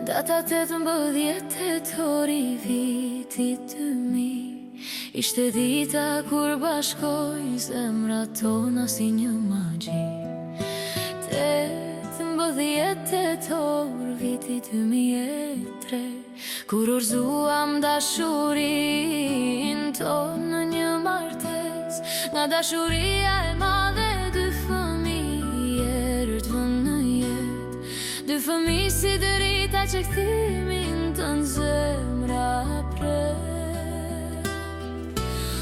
Data 18 tetori vitit 2000 ishte dita kur bashkoj zemrat tona si një magji. 18 tetor vitit 2003 kur urzuam dashurin tonë në një martes. Nga dashuria e madhe dy fëmijë erdhën në jetë. Dy fëmijë si dërita që kthimin të në zemra pret.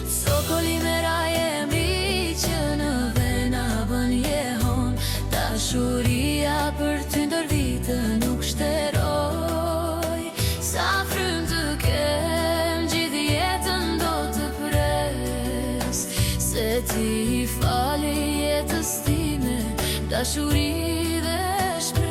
Sokoli me raje emri që në vena bën jehon. Dashuria për ty ndër vite nuk shteroj. Sa frym të kem gjithë jetën do të pres. Se ti i fali jetës time, dashuri dhe shpres.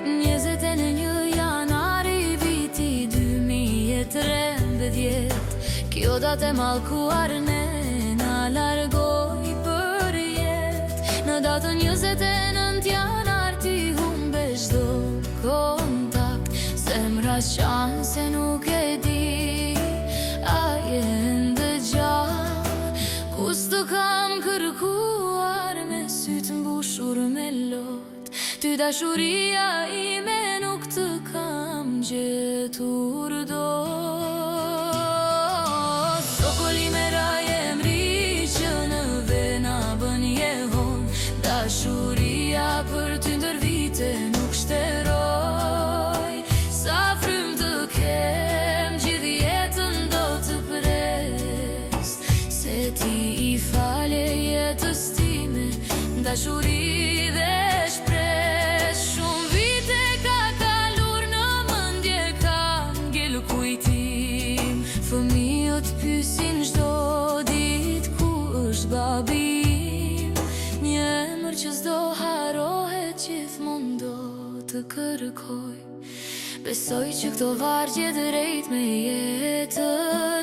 21 janari viti 2013, kjo datë e mallkuar ne na largoj për jetë. Në datën 29 janar ti humbe çdo kontakt. Zemra qanë se nuk e di a ende gjallë. Kus të kam kërkuar me sytë mbushur me lot. Ty dashuria ime nuk të kam gjetur dot. Sokoli me raje emri që në vena bën jehon. Dashuria për ty ndër vite nuk shteroj. Sa frym të kem gjithë jetën do të pres. Se ti i fale jetës time, dashuri dhe shpres. Shumë vite ka kalur në mendje, kam ngel kujtim. Fëmijët pyesin çdo ditë ku është babi im. Një emër që s'do harohet, gjithmonë do të kërkoj. Besoj që këto vargje drejt me jetë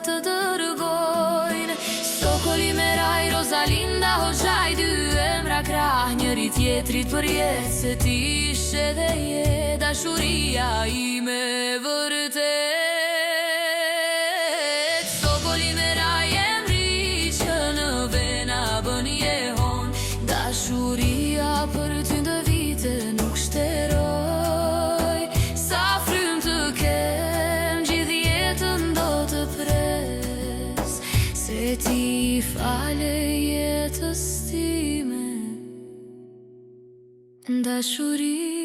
të dërgojnë. Sokoli me raj, Rosalinda Hoxhaj, dy emra krah njëri tjetrit për jetë. Se ti ishe dhe je dashuria ime vërtet. Sokoli me raj, emri që në vena bën jehon. Dashuria për ty ndër vite nuk shteroj. Sa frym të kem gjithë jetën do të pres. Se ti i fale jetës time, dashuri